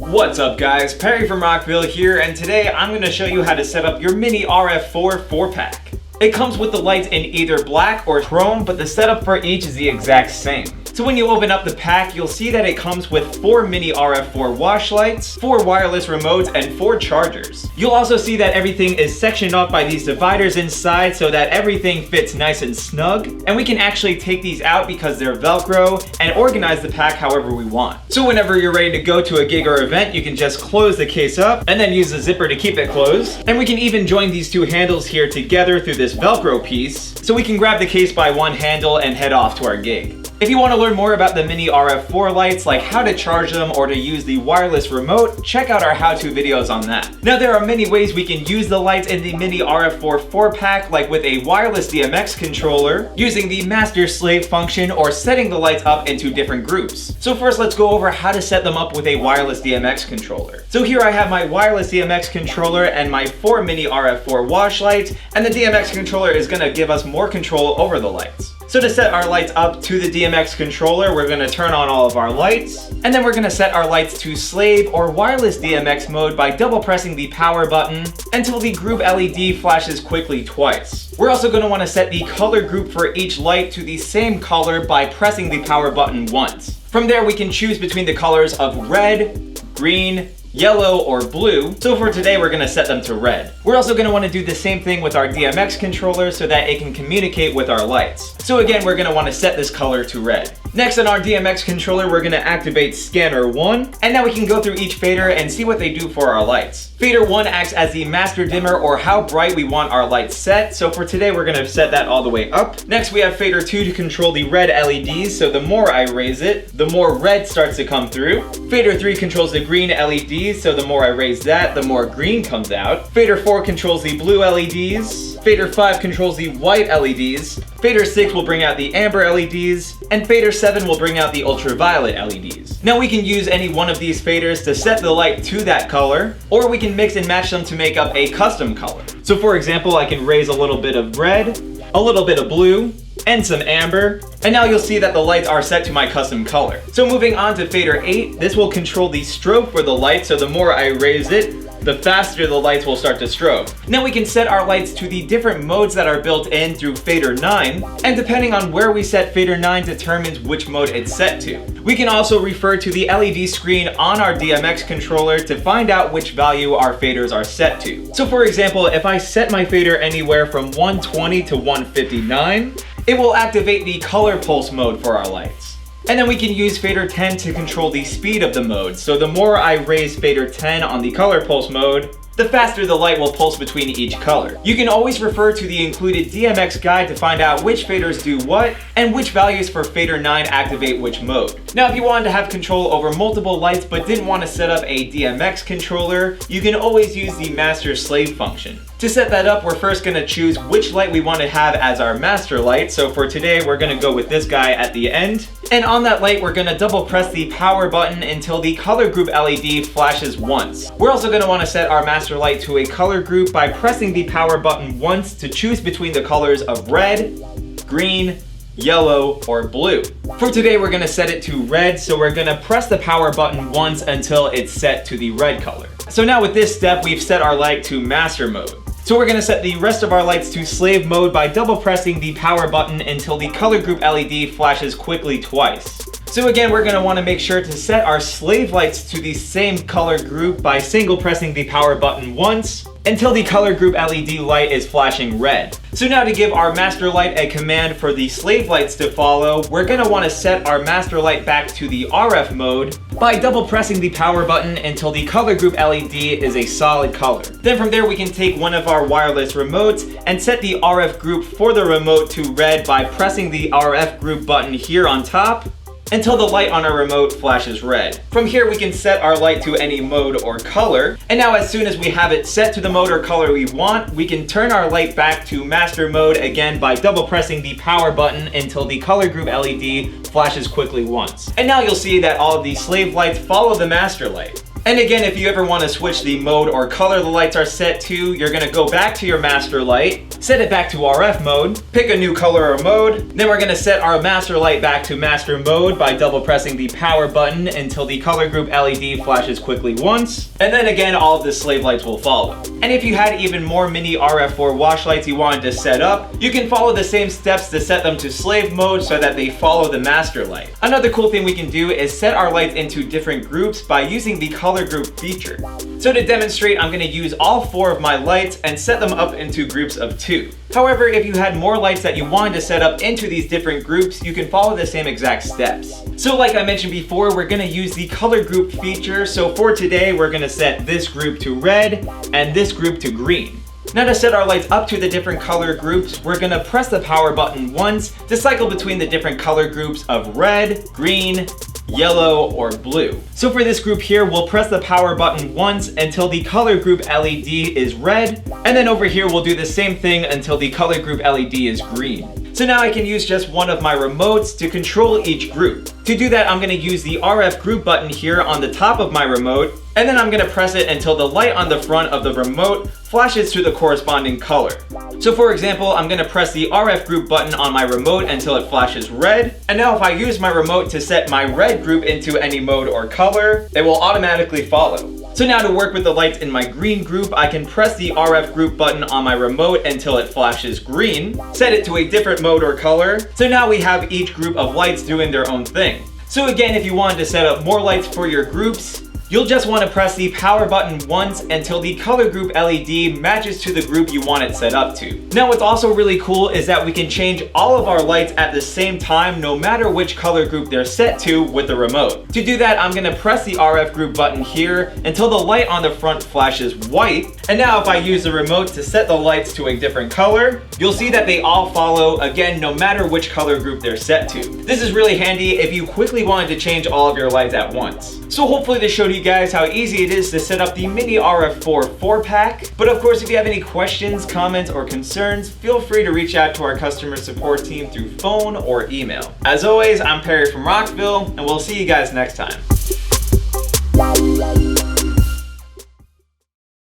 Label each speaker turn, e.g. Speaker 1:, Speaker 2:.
Speaker 1: What's up guys, Perry from Rockville here, and today I'm going to show you how to set up your Mini RF4 4-pack. It comes with the lights in either black or chrome, but the setup for each is the exact same. So when you open up the pack, you'll see that it comes with 4 Mini RF4 wash lights, 4 wireless remotes, and 4 chargers. You'll also see that everything is sectioned off by these dividers inside so that everything fits nice and snug, and we can actually take these out because they're Velcro and organize the pack however we want. So whenever you're ready to go to a gig or event, you can just close the case up and then use the zipper to keep it closed. And we can even join these two handles here together through this Velcro piece, so we can grab the case by one handle and head off to our gig. If you want to learn more about the Mini RF4 lights, like how to charge them or to use the wireless remote, check out our how-to videos on that. Now there are many ways we can use the lights in the Mini RF4 4-pack, like with a wireless DMX controller, using the master-slave function, or setting the lights up into different groups. So first let's go over how to set them up with a wireless DMX controller. So here I have my wireless DMX controller and my 4 Mini RF4 wash lights, and the DMX controller is going to give us more control over the lights. So to set our lights up to the DMX controller, we're going to turn on all of our lights, and then we're going to set our lights to slave or wireless DMX mode by double pressing the power button until the group LED flashes quickly twice. We're also going to want to set the color group for each light to the same color by pressing the power button once. From there we can choose between the colors of red, green, yellow, or blue. So for today we're going to set them to red. We're also going to want to do the same thing with our DMX controller so that it can communicate with our lights. So again, we're going to want to set this color to red. Next on our DMX controller, we're going to activate scanner 1, and now we can go through each fader and see what they do for our lights. Fader 1 acts as the master dimmer, or how bright we want our lights set, so for today we're going to set that all the way up. Next we have fader 2 to control the red LEDs, so the more I raise it, the more red starts to come through. Fader 3 controls the green LEDs, so the more I raise that, the more green comes out. Fader 4 controls the blue LEDs. Fader 5 controls the white LEDs. Fader 6 will bring out the amber LEDs, and Fader 7 will bring out the ultraviolet LEDs. Now we can use any one of these faders to set the light to that color, or we can mix and match them to make up a custom color. So for example, I can raise a little bit of red, a little bit of blue, and some amber, and now you'll see that the lights are set to my custom color. So moving on to fader 8, this will control the strobe for the light, so the more I raise it, the faster the lights will start to strobe. Now we can set our lights to the different modes that are built in through fader 9, and depending on where we set fader 9 determines which mode it's set to. We can also refer to the LED screen on our DMX controller to find out which value our faders are set to. So for example, if I set my fader anywhere from 120 to 159, it will activate the color pulse mode for our lights. And then we can use fader 10 to control the speed of the mode. So the more I raise fader 10 on the color pulse mode, the faster the light will pulse between each color. You can always refer to the included DMX guide to find out which faders do what, and which values for fader 9 activate which mode. Now if you wanted to have control over multiple lights but didn't want to set up a DMX controller, you can always use the master slave function. To set that up, we're first going to choose which light we want to have as our master light. So for today, we're going to go with this guy at the end. And on that light, we're going to double press the power button until the color group LED flashes once. We're also going to want to set our master light to a color group by pressing the power button once to choose between the colors of red, green, yellow, or blue. For today, we're going to set it to red, so we're going to press the power button once until it's set to the red color. So now with this step, we've set our light to master mode. So we're going to set the rest of our lights to slave mode by double pressing the power button until the color group LED flashes quickly twice. So again, we're going to want to make sure to set our slave lights to the same color group by single pressing the power button once until the color group LED light is flashing red. So now to give our master light a command for the slave lights to follow, we're going to want to set our master light back to the RF mode by double pressing the power button until the color group LED is a solid color. Then from there we can take one of our wireless remotes and set the RF group for the remote to red by pressing the RF group button here on top until the light on our remote flashes red. From here we can set our light to any mode or color, and now as soon as we have it set to the mode or color we want, we can turn our light back to master mode again by double pressing the power button until the color group LED flashes quickly once. And now you'll see that all of the slave lights follow the master light. And again, if you ever want to switch the mode or color the lights are set to, you're going to go back to your master light, set it back to RF mode, pick a new color or mode, then we're going to set our master light back to master mode by double pressing the power button until the color group LED flashes quickly once, and then again all of the slave lights will follow. And if you had even more mini RF4 wash lights you wanted to set up, you can follow the same steps to set them to slave mode so that they follow the master light. Another cool thing we can do is set our lights into different groups by using the color group feature. So to demonstrate, I'm going to use all 4 of my lights and set them up into groups of 2. However, if you had more lights that you wanted to set up into these different groups, you can follow the same exact steps. So like I mentioned before, we're going to use the color group feature. So for today, we're going to set this group to red and this group to green. Now to set our lights up to the different color groups, we're going to press the power button once to cycle between the different color groups of red, green, yellow, or blue. So for this group here, we'll press the power button once until the color group LED is red, and then over here we'll do the same thing until the color group LED is green. So now I can use just one of my remotes to control each group. To do that, I'm going to use the RF group button here on the top of my remote, and then I'm going to press it until the light on the front of the remote flashes to the corresponding color. So for example, I'm going to press the RF group button on my remote until it flashes red, and now if I use my remote to set my red group into any mode or color, it will automatically follow. So now to work with the lights in my green group, I can press the RF group button on my remote until it flashes green, set it to a different mode or color, so now we have each group of lights doing their own thing. So again, if you wanted to set up more lights for your groups, you'll just want to press the power button once until the color group LED matches to the group you want it set up to. Now what's also really cool is that we can change all of our lights at the same time no matter which color group they're set to with the remote. To do that, I'm going to press the RF group button here until the light on the front flashes white. And now if I use the remote to set the lights to a different color, you'll see that they all follow again no matter which color group they're set to. This is really handy if you quickly wanted to change all of your lights at once. So hopefully this showed you guys how easy it is to set up the Mini RF4 4-pack. But of course, if you have any questions, comments, or concerns, feel free to reach out to our customer support team through phone or email. As always, I'm Perry from Rockville, and we'll see you guys next time.